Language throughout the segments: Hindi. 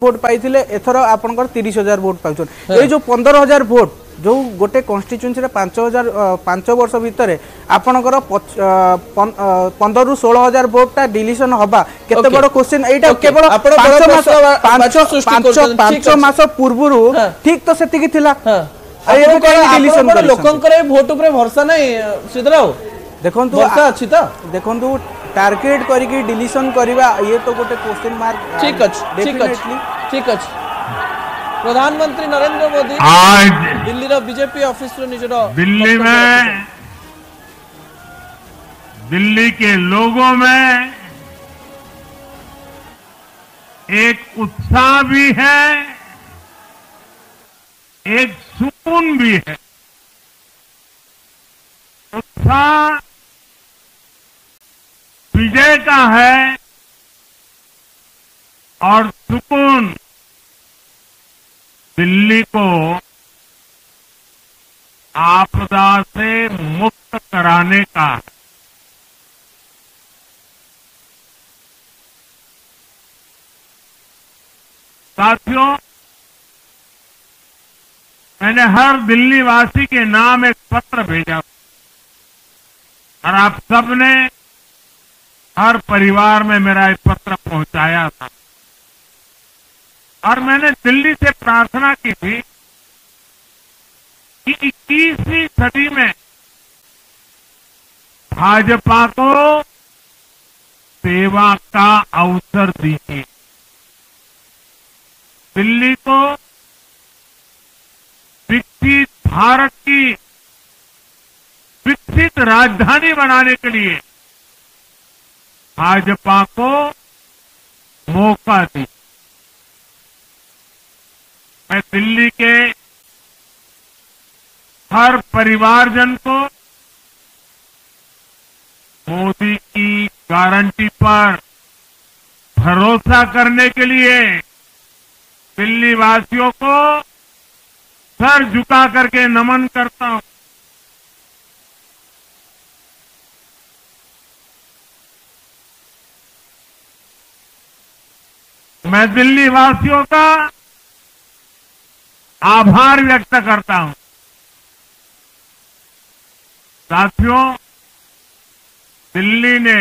भोट पाई एथर आपंकर 30,000 भोट पाचन ये जो 15,000 भोट जो गोटे कन्स्टिट्यूएंसी 5 वर्ष भितर आपणकर 15 ରୁ 16,000 भोटा डिलीशन हवा केते बड़ क्वेश्चन एटा केवल 5 मास पूर्व ठीक तो सेतिकी थिला लोकंकर भोट ऊपर भरोसा नहीं सिद्धराव देखंतु भरोसा अछि त देखंतु टार्गेट करिकी डिलीशन करबा ये तो गोटे क्वेश्चन मार्क ठीक अछि ठीक अछि प्रधानमंत्री नरेंद्र मोदी आज दिल्ली रो बीजेपी ऑफिस रो निजर दिल्ली के लोगों में एक उत्साह भी है, एक सुकून भी है। उत्साह विजय का है और सुकून दिल्ली को आपदा से मुक्त कराने का है। साथियों, मैंने हर दिल्ली वासी के नाम एक पत्र भेजा और आप सबने हर परिवार में मेरा एक पत्र पहुंचाया था और मैंने दिल्ली से प्रार्थना की थी कि 21वीं सदी में भाजपा को सेवा का अवसर दीजिए, दिल्ली को विकसित भारत की विकसित राजधानी बनाने के लिए भाजपा को मौका दी। मैं दिल्ली के हर परिवारजन को मोदी की गारंटी पर भरोसा करने के लिए दिल्ली वासियों को सर झुका करके नमन करता हूं। मैं दिल्ली वासियों का आभार व्यक्त करता हूं। साथियों, दिल्ली ने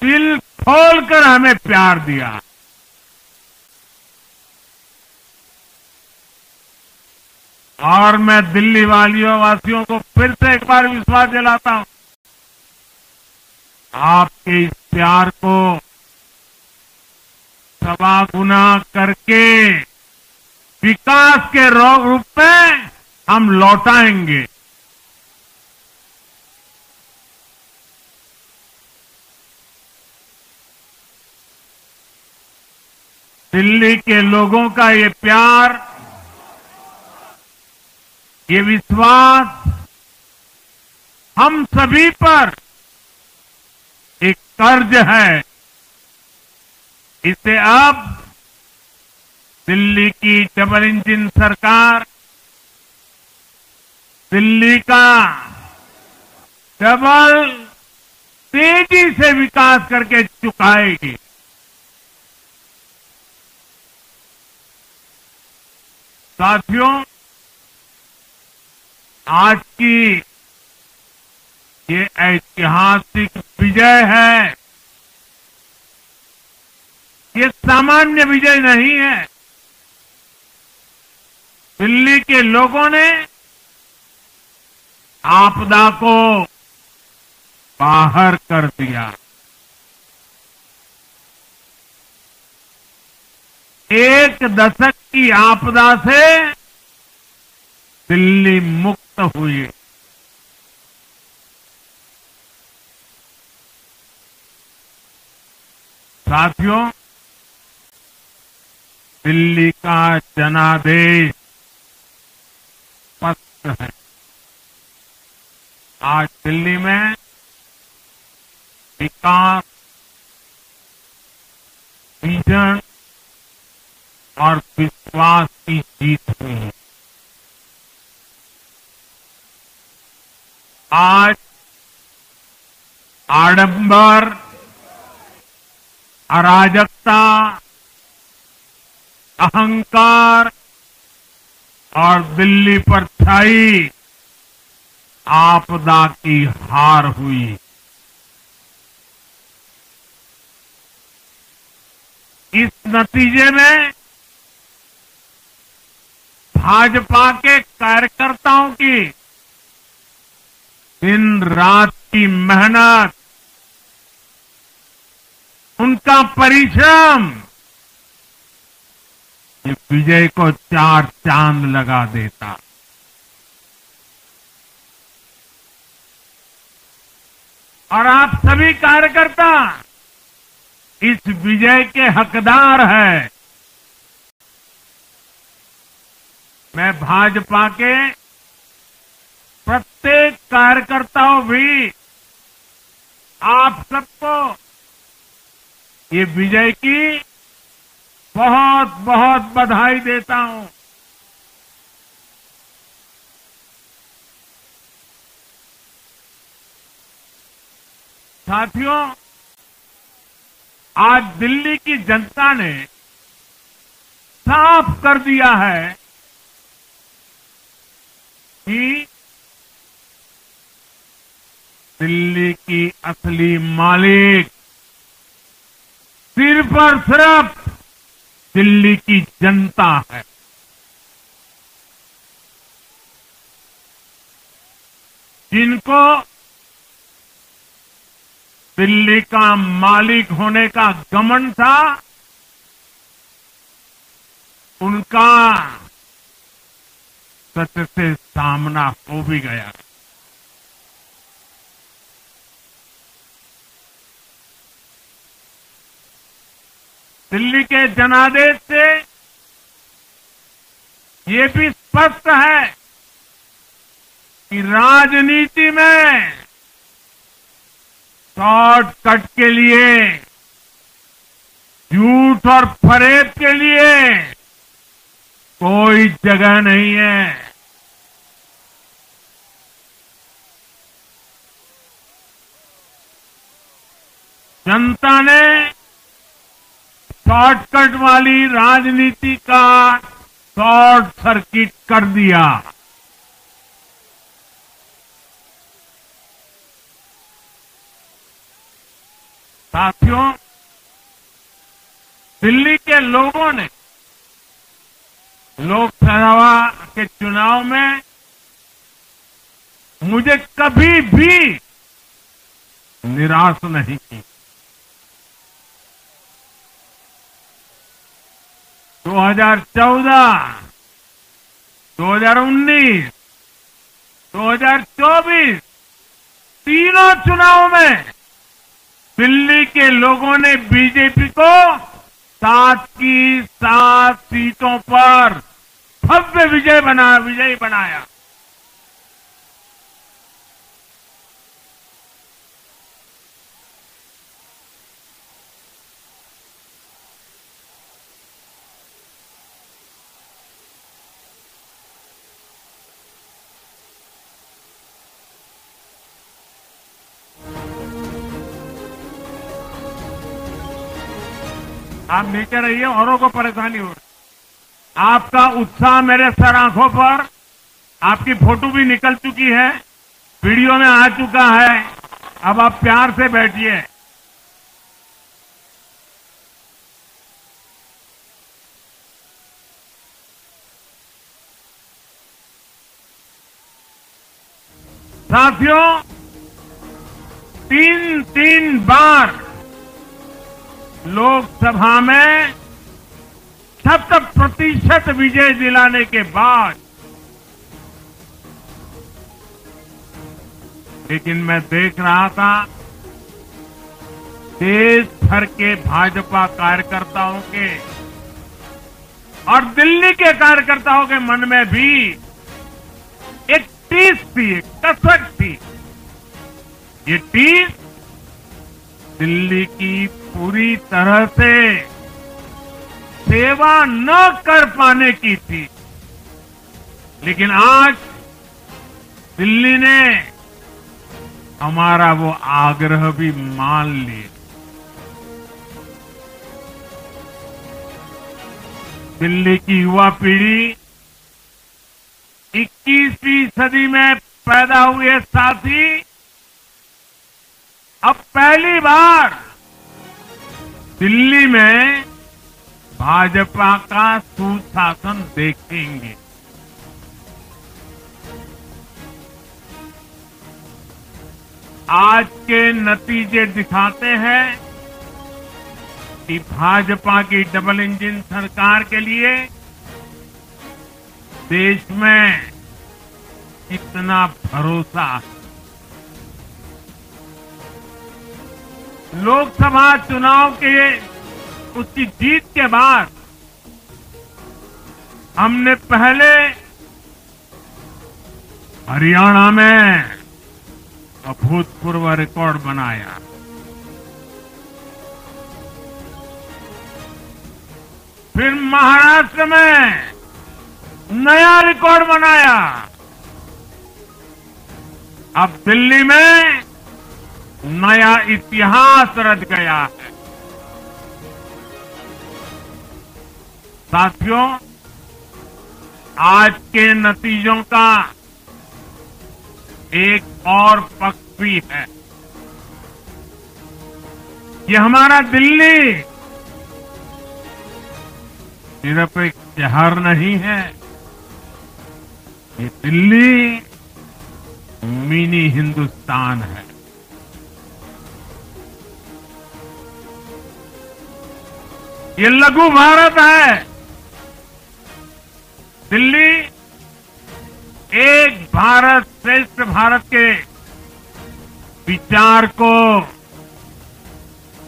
दिल खोलकर हमें प्यार दिया। और मैं दिल्ली वासियों को फिर से एक बार विश्वास दिलाता हूं, आपके इस प्यार को सवा गुना करके विकास के रूप में हम लौटाएंगे। दिल्ली के लोगों का ये प्यार, ये विश्वास हम सभी पर एक कर्ज है। इसे अब दिल्ली की डबल इंजन सरकार, दिल्ली का डबल तेजी से विकास करके चुकाएगी। साथियों, आज की ये ऐतिहासिक विजय है, ये सामान्य विजय नहीं है। दिल्ली के लोगों ने आपदा को बाहर कर दिया। एक दशक की आपदा से दिल्ली मुक्त हुई। साथियों, दिल्ली का जनादेश स्पष्ट है। आज दिल्ली में विकास, विजन और विश्वास की जीत हुई है। आज आडंबर, अराजकता, अहंकार और दिल्ली पर छाई आपदा की हार हुई। इस नतीजे में भाजपा के कार्यकर्ताओं की दिन रात की मेहनत, उनका परिश्रम ये विजय को चार चांद लगा देता। और आप सभी कार्यकर्ता इस विजय के हकदार हैं। मैं भाजपा के प्रत्येक कार्यकर्ताओं भी आप सबको ये विजय की बहुत बहुत बधाई देता हूं। साथियों, आज दिल्ली की जनता ने साफ कर दिया है कि दिल्ली की असली मालिक सिर्फ और सिर्फ दिल्ली की जनता है। जिनको दिल्ली का मालिक होने का घमंड था, उनका सच से सामना हो भी गया। दिल्ली के जनादेश से ये भी स्पष्ट है कि राजनीति में शॉर्टकट के लिए, झूठ और फरेब के लिए कोई जगह नहीं है। जनता ने शॉर्टकट वाली राजनीति का शॉर्ट सर्किट कर दिया। साथियों, दिल्ली के लोगों ने लोकसभा के चुनाव में मुझे कभी भी निराश नहीं की। 2014, 2019, 2024 तीनों चुनावों में दिल्ली के लोगों ने बीजेपी को 7 की 7 सीटों पर भव्य विजयी बनाया। आप नीचे रहिए, औरों को परेशानी हो रही। आपका उत्साह मेरे सर आंखों पर, आपकी फोटो भी निकल चुकी है, वीडियो में आ चुका है। अब आप प्यार से बैठिए। साथियों, 3 बार लोकसभा में 70% विजय दिलाने के बाद, लेकिन मैं देख रहा था देश भर के भाजपा कार्यकर्ताओं के और दिल्ली के कार्यकर्ताओं के मन में भी एक टीस थी, एक कसक थी। ये टीस दिल्ली की पूरी तरह से सेवा न कर पाने की थी, लेकिन आज दिल्ली ने हमारा वो आग्रह भी मान लिया। दिल्ली की युवा पीढ़ी 21वीं सदी में पैदा हुए साथी अब पहली बार दिल्ली में भाजपा का सुशासन देखेंगे। आज के नतीजे दिखाते हैं कि भाजपा की डबल इंजन सरकार के लिए देश में कितना भरोसा है। लोकसभा चुनाव के उसकी जीत के बाद हमने पहले हरियाणा में अभूतपूर्व रिकॉर्ड बनाया। फिर महाराष्ट्र में नया रिकॉर्ड बनाया। अब दिल्ली में नया इतिहास रच गया है। साथियों, आज के नतीजों का एक और पक्ष भी है। ये हमारा दिल्ली सिर्फ एक शहर नहीं है, ये दिल्ली मिनी हिंदुस्तान है। ये लघु भारत है। दिल्ली एक भारत श्रेष्ठ भारत के विचार को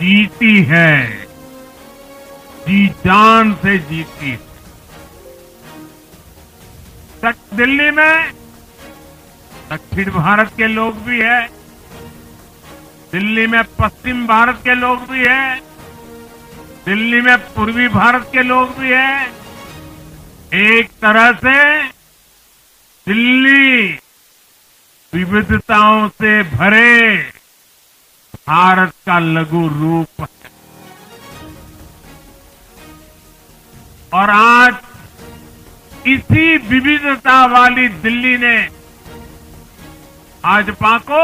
जीती है, जी जान से जीती है। दिल्ली में दक्षिण भारत के लोग भी हैं, दिल्ली में पश्चिम भारत के लोग भी हैं, दिल्ली में पूर्वी भारत के लोग भी हैं। एक तरह से दिल्ली विविधताओं से भरे भारत का लघु रूप है। और आज इसी विविधता वाली दिल्ली ने भाजपा को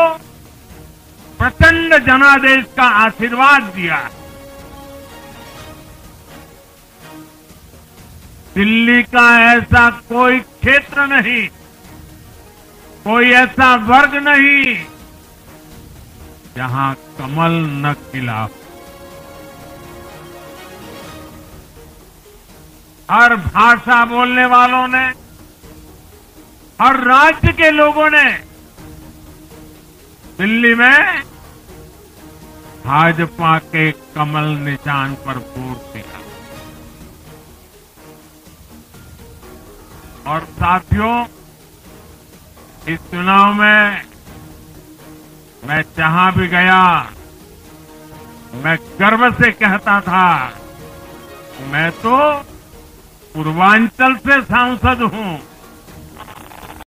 प्रचंड जनादेश का आशीर्वाद दिया है। दिल्ली का ऐसा कोई क्षेत्र नहीं, कोई ऐसा वर्ग नहीं जहां कमल न खिला। हर भाषा बोलने वालों ने, हर राज्य के लोगों ने दिल्ली में भाजपा के कमल निशान पर वोट दिया। और साथियों, इस चुनाव में मैं जहां भी गया, मैं गर्व से कहता था, मैं तो पूर्वांचल से सांसद हूं।